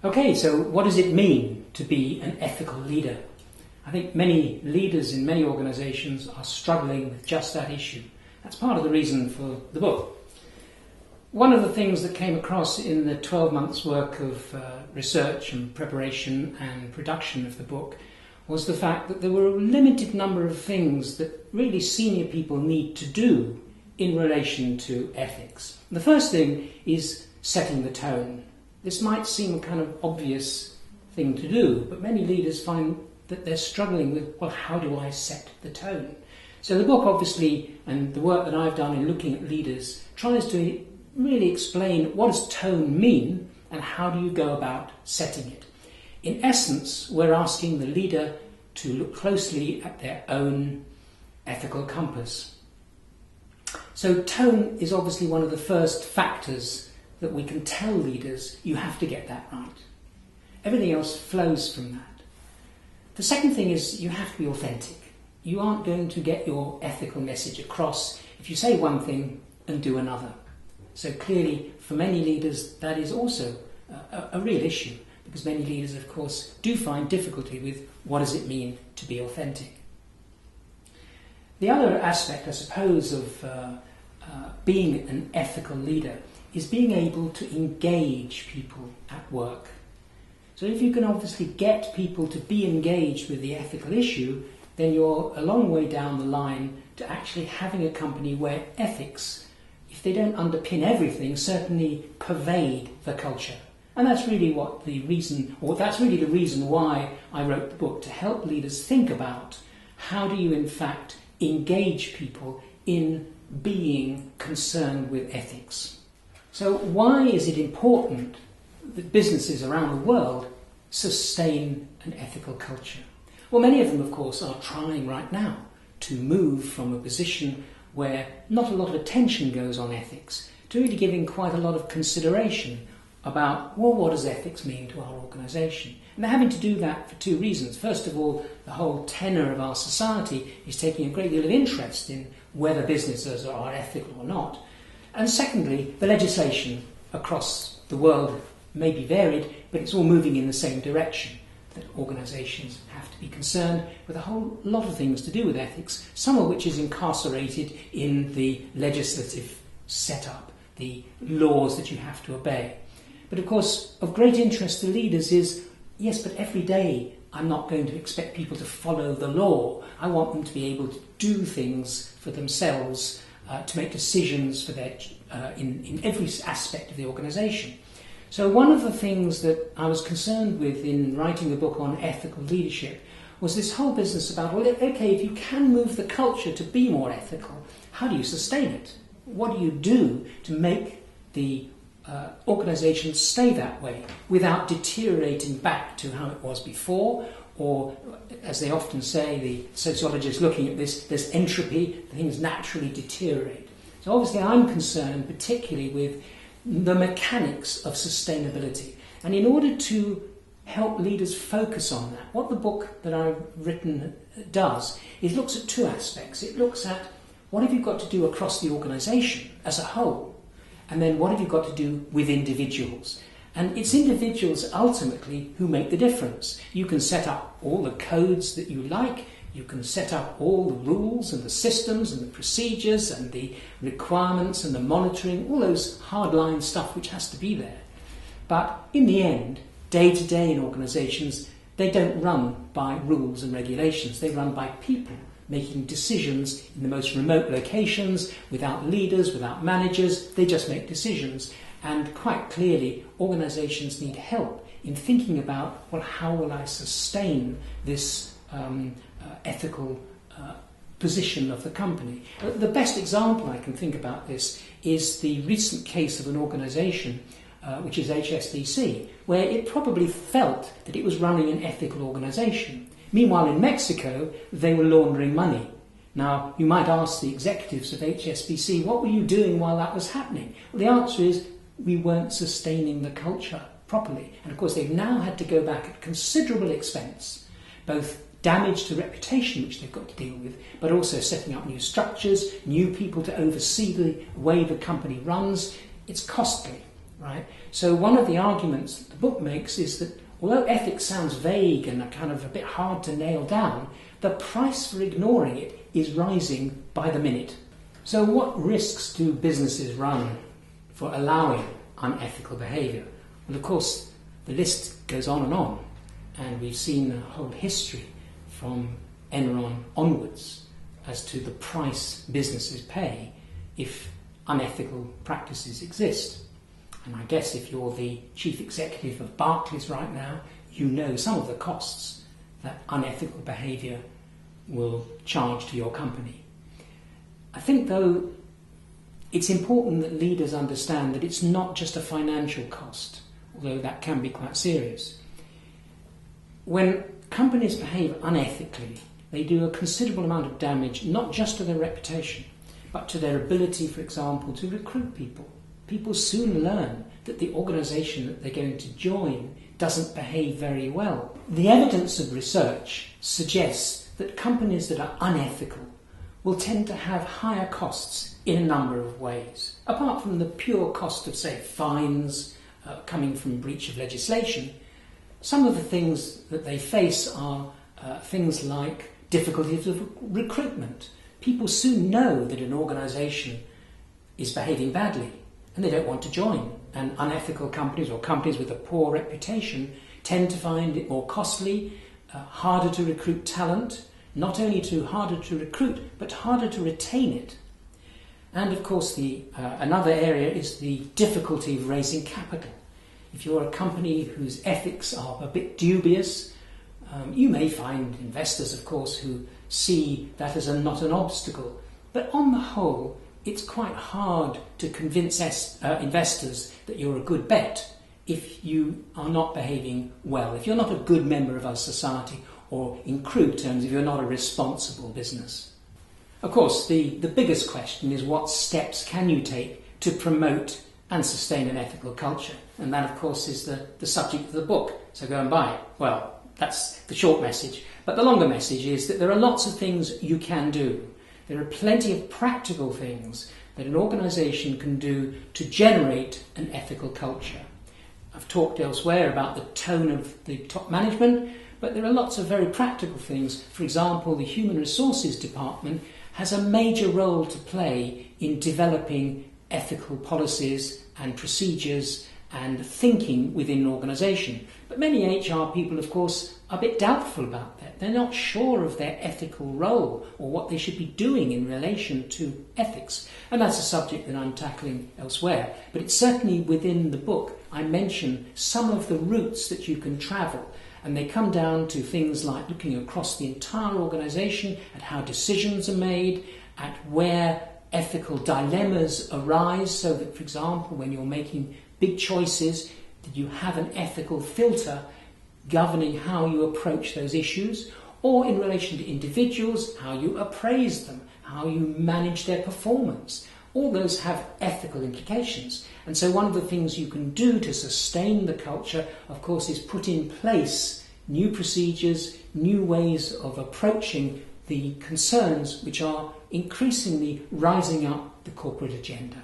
Okay, so what does it mean to be an ethical leader? I think many leaders in many organisations are struggling with just that issue. That's part of the reason for the book. One of the things that came across in the 12 months work of research and preparation and production of the book was the fact that there were a limited number of things that really senior people need to do in relation to ethics. The first thing is setting the tone. This might seem a kind of obvious thing to do, but many leaders find that they're struggling with, well, how do I set the tone? So the book obviously, and the work that I've done in looking at leaders, tries to really explain what does tone mean and how do you go about setting it. In essence, we're asking the leader to look closely at their own ethical compass. So tone is obviously one of the first factors that we can tell leaders, you have to get that right. Everything else flows from that. The second thing is you have to be authentic. You aren't going to get your ethical message across if you say one thing and do another. So clearly, for many leaders, that is also a real issue, because many leaders, of course, do find difficulty with what does it mean to be authentic. The other aspect, I suppose, of being an ethical leader is being able to engage people at work. So if you can obviously get people to be engaged with the ethical issue, then you're a long way down the line to actually having a company where ethics, if they don't underpin everything, certainly pervade the culture. And that's really the reason why I wrote the book, to help leaders think about how do you in fact engage people in being concerned with ethics. So why is it important that businesses around the world sustain an ethical culture? Well, many of them, of course, are trying right now to move from a position where not a lot of attention goes on ethics to really giving quite a lot of consideration about, well, what does ethics mean to our organisation? And they're having to do that for two reasons. First of all, the whole tenor of our society is taking a great deal of interest in whether businesses are ethical or not. And secondly, the legislation across the world may be varied, but it's all moving in the same direction, that organisations have to be concerned with a whole lot of things to do with ethics, some of which is incarcerated in the legislative setup, the laws that you have to obey. But of course, of great interest to leaders is, yes, but every day I'm not going to expect people to follow the law. I want them to be able to do things for themselves, to make decisions for their in every aspect of the organisation. So one of the things that I was concerned with in writing the book on ethical leadership was this whole business about, well, okay, if you can move the culture to be more ethical, how do you sustain it? What do you do to make the organisation stay that way without deteriorating back to how it was before? Or, as they often say, the sociologists looking at this, there's entropy, things naturally deteriorate. So obviously I'm concerned particularly with the mechanics of sustainability. And in order to help leaders focus on that, what the book that I've written does is looks at two aspects. It looks at what have you got to do across the organisation as a whole, and then what have you got to do with individuals. And it's individuals ultimately who make the difference. You can set up all the codes that you like, you can set up all the rules and the systems and the procedures and the requirements and the monitoring, all those hardline stuff which has to be there. But in the end, day to day in organisations, they don't run by rules and regulations, they run by people making decisions in the most remote locations, without leaders, without managers. They just make decisions. And quite clearly, organisations need help in thinking about, well, how will I sustain this ethical position of the company? The best example I can think about this is the recent case of an organisation, which is HSBC, where it probably felt that it was running an ethical organisation. Meanwhile, in Mexico, they were laundering money. Now, you might ask the executives of HSBC, what were you doing while that was happening? Well, the answer is, we weren't sustaining the culture properly. And of course, they've now had to go back at considerable expense, both damage to reputation, which they've got to deal with, but also setting up new structures, new people to oversee the way the company runs. It's costly. right? So one of the arguments that the book makes is that although ethics sounds vague and kind of a bit hard to nail down, the price for ignoring it is rising by the minute. So what risks do businesses run for allowing unethical behaviour? Well, of course, the list goes on, and we've seen a whole history from Enron onwards as to the price businesses pay if unethical practices exist. And I guess if you're the chief executive of Barclays right now, you know some of the costs that unethical behaviour will charge to your company. I think, though, it's important that leaders understand that it's not just a financial cost, although that can be quite serious. When companies behave unethically, they do a considerable amount of damage, not just to their reputation, but to their ability, for example, to recruit people. People soon learn that the organisation that they're going to join doesn't behave very well. The evidence of research suggests that companies that are unethical will tend to have higher costs in a number of ways. Apart from the pure cost of, say, fines coming from breach of legislation, some of the things that they face are things like difficulties of recruitment. People soon know that an organisation is behaving badly and they don't want to join. And unethical companies or companies with a poor reputation tend to find it more costly, harder to recruit talent, not only harder to recruit, but harder to retain it. And of course, another area is the difficulty of raising capital. If you're a company whose ethics are a bit dubious, you may find investors, of course, who see that as not an obstacle. But on the whole, it's quite hard to convince investors that you're a good bet if you are not behaving well, if you're not a good member of our society, or in crude terms, if you're not a responsible business. Of course, the biggest question is what steps can you take to promote and sustain an ethical culture? And that, of course, is the subject of the book, so go and buy it. Well, that's the short message. But the longer message is that there are lots of things you can do. There are plenty of practical things that an organisation can do to generate an ethical culture. I've talked elsewhere about the tone of the top management, but there are lots of very practical things. For example, the Human Resources Department has a major role to play in developing ethical policies and procedures and thinking within an organisation. But many HR people, of course, are a bit doubtful about that. They're not sure of their ethical role or what they should be doing in relation to ethics. And that's a subject that I'm tackling elsewhere. But it's certainly within the book I mention some of the routes that you can travel. And they come down to things like looking across the entire organisation at how decisions are made, at where ethical dilemmas arise, so that, for example, when you're making big choices, that you have an ethical filter governing how you approach those issues, or in relation to individuals, how you appraise them, how you manage their performance. All those have ethical implications. And so one of the things you can do to sustain the culture, of course, is put in place new procedures, new ways of approaching the concerns which are increasingly rising up the corporate agenda.